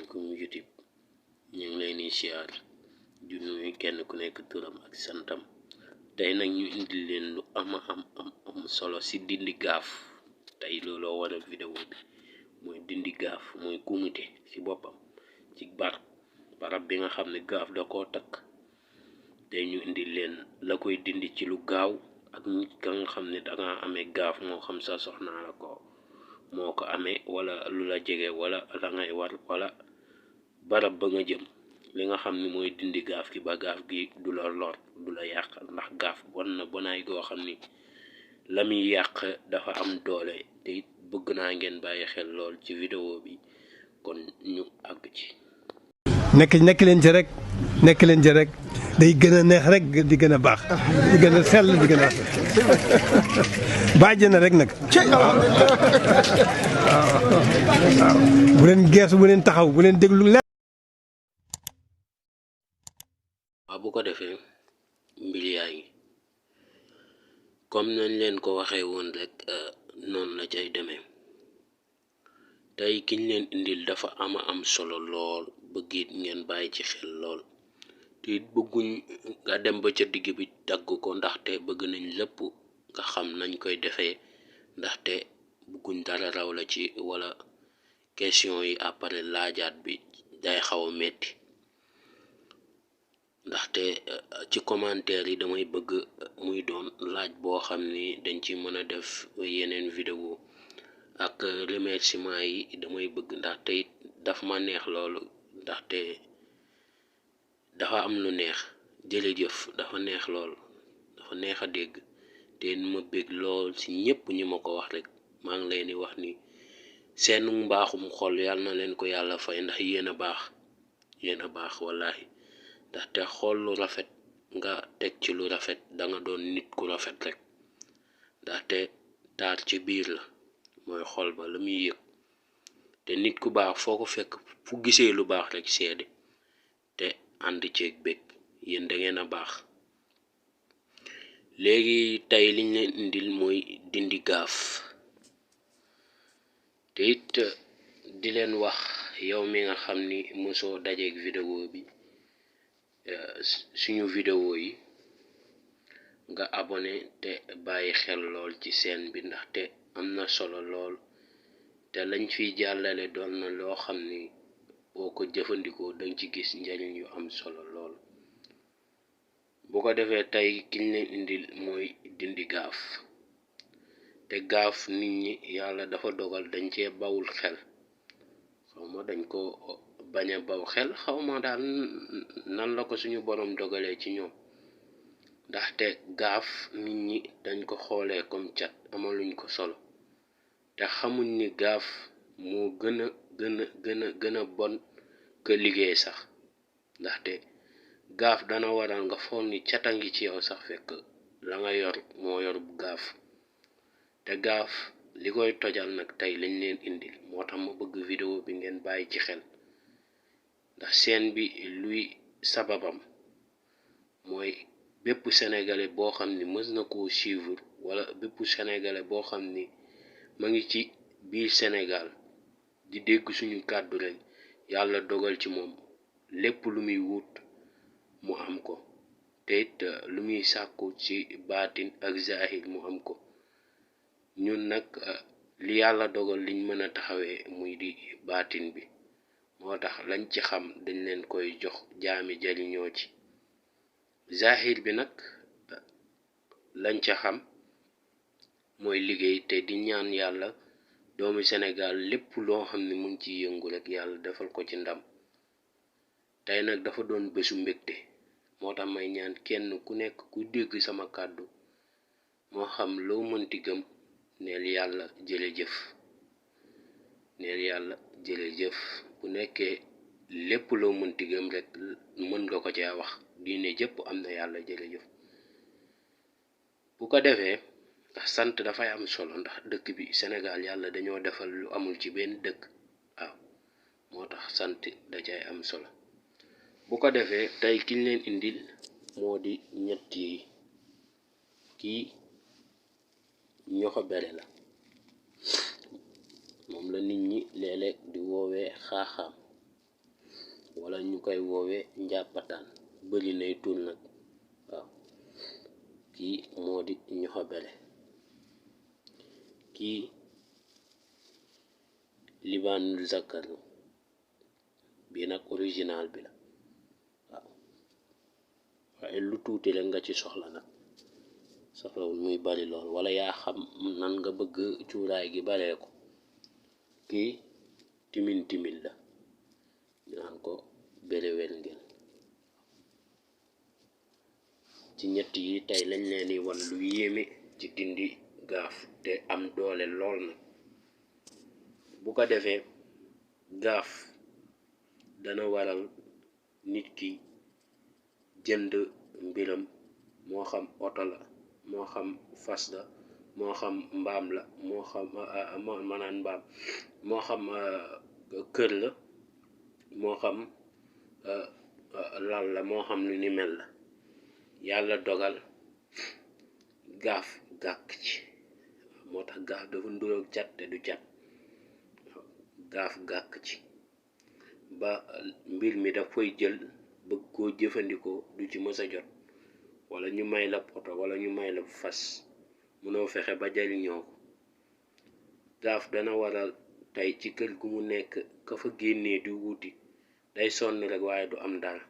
asalaamaaleykum YouTube ñu ngi leen di siyaar di nuyu kenn ku nekk turam ak santam. tey nag ñu indil leen lu am solo si dindi gaaf. tey looloo waral vidéo bi mooy dindi gaaf, mooy kumite si boppam ci barab bi nga xam ne gaaf da koo takk. tey ñu indil leen la koy dindi ci lu gaaw, ak nit ka nga xam ne danga amee gaaf, moo xam sa soxnaa la ko moo ko amee, wala lu la jege, wala la ngay war, wala barab ba nga jëm, li nga xam ne mooy dindi gaaf gi ba gaaf gi du la lor, du la yàq. ndax gaaf bon na bonaay goo xam ni la muy yàq dafa am doole. te it bëgg naa ngeen bàyyi xel lool ci vidéo bi, kon ñu àgg ci. nekk leen ci rek day gën a neex rek di gën a baax di gën a sell di gën a bàjj na rek nag. waaw bu leen geesu, bu leen taxaw, bu leen déglu leen. waaw bu ko defee mbir yaa ngi comme nañ leen ko waxee woon rek, noonu la cay demee. tey kiñ leen indil dafa am solo lool, bëgg it ngeen bàyyi ci xel lool. te it bëgguñ nga dem ba ca digg bi dagg ko, ndaxte bëgg nañ lépp nga xam nañ koy defee, ndaxte bëgguñ dara raw la ci, wala question yi après laajaat bi day xaw a metti. ndaxte ci commentaire yi damay bëgg muy doon laaj boo xam ni dañ ci mën a def yeneen vidéo, ak remerciement yi damay bëgg, ndaxte it daf ma neex loolu. ndaxte dafa am lu neex, jërëjëf dafa neex lool, dafa neex a dégg. te ma bég lool si ñëpp ñi ma ko wax rek. maa ngi leen di wax ni seen mbaaxum xol yàlla na leen ko yàlla fay, ndax yéen a baax wallahi. ndaxte xool lu rafet nga teg ci lu rafet, danga doon nit ku rafet rek. ndaxte taar ci biir la, mooy xol ba la muy yëg. te nit ku baax foo ko fekk fu gisee lu baax rek seede, te ànd ceeg bég. yéen da ngeen a baax. léegi tey liñ leen indil mooy dindi gaaf. te it di leen wax yow mi nga xam ni mosoo dajeeg vidéo bi, suñu vidéo yi nga abonné te bàyyi xel lool ci chaîne bi, ndaxte am na solo lool. te lañ fiy jàllale doon na loo xam ni boo ko jëfandikoo dañ ci gis njariñ yu am solo lool. bu ko defee tey kiñ leen indil mooy dindi gaaf. te gaaf nit ñi yàlla dafa dogal dañ cee bawul xel, xawma dañ ko bañ a baw xel, xawma daal nan la ko suñu borom dogalee ci ñoom. ndaxte gaaf nit ñi dañ ko xoolee comme cat, amaluñ ko solo. te xamuñ ni gaaf moo gën a bon que liggéey sax. ndaxte gaaf dana waral nga foog ni cata ngi ci yow sax, fekk la nga yor moo yor bu gaaf. te gaaf li koy tojal nag tey lañ leen indil, moo tax ma bëgg vidéo bi ngeen bàyyi ci xel. ndax chaîne bi luy sababam mooy bépp sénégalais boo xam ni mës na koo suivre, wala bépp sénégalais boo xam ni ma ngi ci biir Sénégal di dégg suñu kàddu rek, yàlla dogal ci moom lépp lu muy wut mu am ko. te it lu muy sàkku ci baatin ak zahir mu am ko. ñun nag li yàlla dogal liñ mën a taxawee muy di baatin bi, moo tax lañ ci xam dañ leen koy jox jaami jariñoo ci. zahir bi nag lañ ca xam mooy liggéey, te di ñaan yàlla doomu Sénégal lépp loo xam ne mu ngi ciy yëngu rek yàlla defal ko ci ndam. tey nag dafa doon bésu mbégte, moo tax may ñaan kenn ku nekk ku dégg sama kàddu, moo xam loo mënti gëm, neel yàlla jërëjëf. neel yàlla jërëjëf. bu nekkee lépp loo mënti gëm rek mën nga ko cee wax, diine jëpp am na yàlla jërëjëf. bu ko defee ndax sant dafay am solo, ndax dëkk bi Sénégal yàlla dañoo defal lu amul ci benn dëkk. waaw moo tax sant da cay am solo. bu ko defee tey kiñ leen indil moo di ñett yi. kii ñoxo bere la, moom la nit ñi léeg-léeg di woowee xaaxaam. wala ñu koy woowe njàppataan bëri nay tur nag. waaw kii moo di ñoxobele. kii libaanul zakar bi nag original bi la. waaw waaye lu tuuti rek nga ci soxla nag, soxlawul muy bari lool, wala yaa xam nan nga bëgg cuuraay gi baree ko. kii timin la, ñu naan ko berewel ngeen. ci ñett yi tey lañ leen di wan lu yéeme ci dindi gaaf te am doole lool na. bu ko defee gaaf dana waral nit ki jënd mbiram, moo xam oto la, moo xam fas la, moo xam mbaam la, moo xam manaan mbaam, moo xam kër la, moo xam lal la, moo xam lu ni mel la. yàlla dogal gaaf gàkk ci. moo tax gaaf dafa nduroog cat te du cat. gaaf gàkk ci ba mbir mi daf koy jël bëgg koo jëfandikoo du ci mës a jot, wala ñu may la poto wala ñu may la fas mënoo fexe ba jariñoo ko. gaaf dana waral tey ci kër gu mu nekk ka fa génnee di wuti day sonn rek waaye du am dara.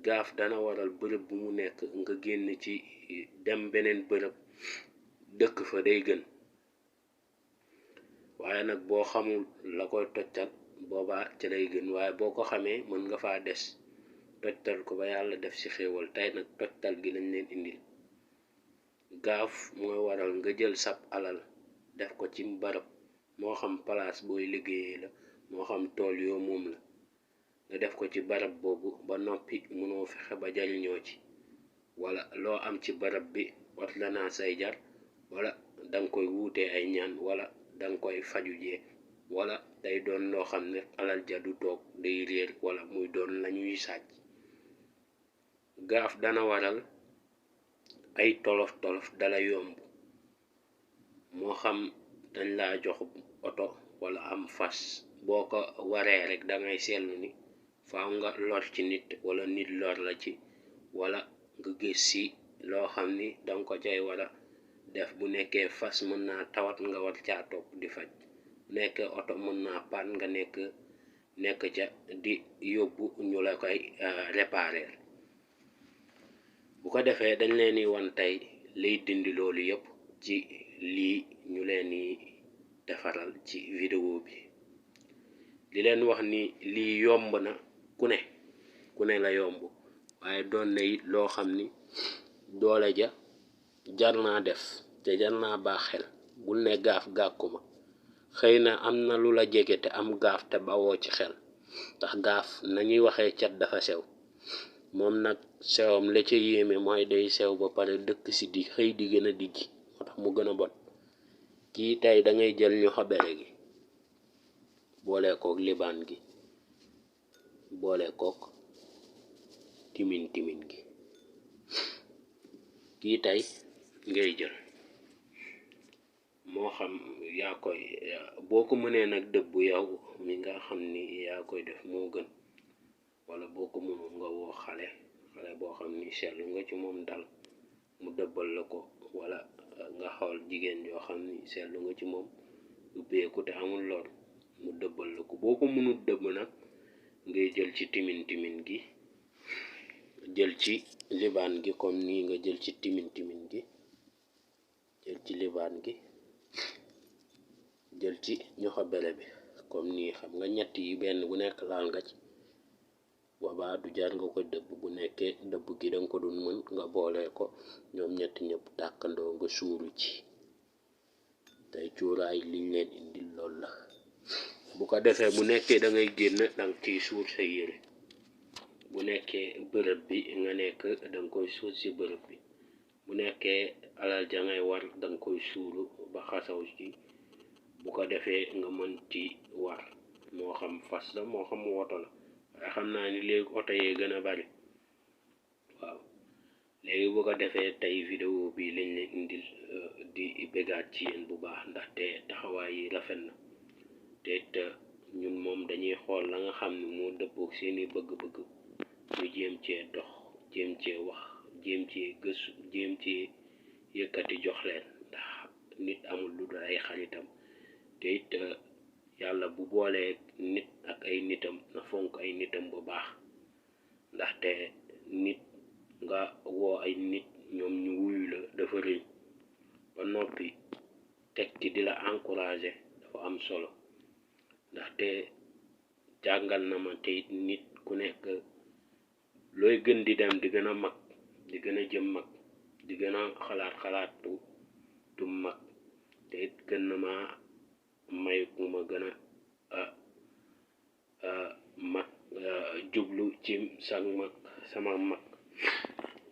gaaf dana waral bërëb bu mu nekk nga génn ci dem beneen bërëb dëkk fa day gën. waaye nag boo xamul la koy tojtal boobaa ci lay gën, waaye boo ko xamee mën nga faa des tojtal ko ba yàlla def ci xéewal. tey nag tojtal gi lañ leen indil. gaaf mooy waral nga jël sab alal def ko ci barab, moo xam palaas booy liggéeyee la, moo xam tool yoo moom la, nga def ko ci barab boobu ba noppi mënoo fexe ba jariñoo ci, wala loo am ci barab bi wat la naa say jar, wala danga koy wuutee ay ñaan, wala danga koy faju jee, wala day doon loo xam ne alal ja du toog day réer, wala muy doon lañuy sàcc. gaaf dana waral ay tolof tolof dala yomb, moo xam dañ laa jox oto wala am fas, boo ko waree rek dangay seetlu ni faaw nga lor ci nit wala nit lor la ci, wala nga gis si loo xam ni danga ko cay wara def. bu nekkee fas mën naa tawat nga war caa topp di faj, bu nekkee oto mën naa paan nga nekk ca di yóbbu ñu la koy réparer. bu ko defee dañ leen di wan tey liy dindi loolu yëpp ci lii ñu leen di defaral ci vidéo bi. li leen wax ni lii yomb na ku ne la yomb, waaye doon na it loo xam ni doole ja jar naa def te jar naa baax xel. bul ne gaaf gàkkuma, xëy na am na lu la jege te am gaaf te bawoo ci xel, ndax gaaf nañuy waxee cat dafa sew. moom nag sewam la ca yéeme mooy day sew ba pare dëkk si di xëy di gën a dijji, moo tax mu gën a bon. kii tey da ngay jël ñoxobele gi boole kook libaan gi boole kook timin gi. kii tey ngay jël, moo xam yaa koy boo ko mënee nag dëbb yow mi nga xam ni yaa koy def moo gën, wala boo ko mënul nga woo xale boo xam ni seetlu nga ci moom dal mu dëbbal la ko, wala nga xool jigéen yoo xam ni seetlu nga ci moom ubbeeku te amul lor mu dëbbal la ko. boo ko mënul dëbb nag ngay jël ci timin gi, jël ci libaan gi comme nii nga jël ci timin gi, jël ci libaan gi, jël ci ñoxobele bi comme nii. xam nga ñett yi benn bu nekk laal nga ci, boobaa du jar nga ko dëbb. bu nekkee dëbb gi danga ko dun mën nga boole ko ñoom ñett ñëpp tàkkandoo nga suuru ci. tey cuuraay liñ leen indil lool la. bu ko defee bu nekkee da ngay génn danga ciy suur sa yére, bu nekkee bërëb bi nga nekk danga koy suur si bërëb bi, bu nekkee alal ja ngay war danga koy suuru ba xasaw ci. bu ko defee nga mën ci war, moo xam fas la moo xam woto la, waaye xam naa ni léegi oto yee gën a bari. waaw léegi bu ko defee tey vidéo bi lañ leen indil di bégaat ci yéen bu baax, ndaxte taxawaay yi rafet na te ñun moom dañuy xool la nga xam ne moo dëppook seeni bëgg-bëgg ñu jéem cee dox jéem cee wax jéem cee gëstu jéem cee yëkkati jox leen ndax nit amul lu dul ay xaritam te it yàlla bu boolee nit ak ay nitam na fonk ay nitam bu baax ndaxte nit nga woo ay nit ñoom ñu wuyu la dafa rëy ba noppi teg ci di la encourager dafa am solo ndaxte jàngal na ma te it nit ku nekk looy gën di dem di gën a mag di gën a jëm mag di gën a xalaatu tu mag te it gën na ma may ku ma gën a mag jublu ci sama mag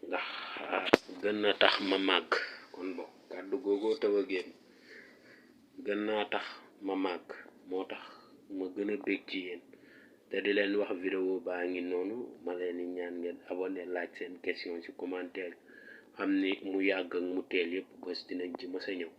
ndax gën na tax ma màgg kon bo kàddu googoo taw a génn gën naa tax ma màgg moo tax ma gën a bég ci yéen te di leen wax vidéo baa ngi noonu ma leen di ñaan ngeen abonné laaj seen question ci commentaire xam ni mu yàgg ak mu teel yëpp gos dinañ ci mës a ñëw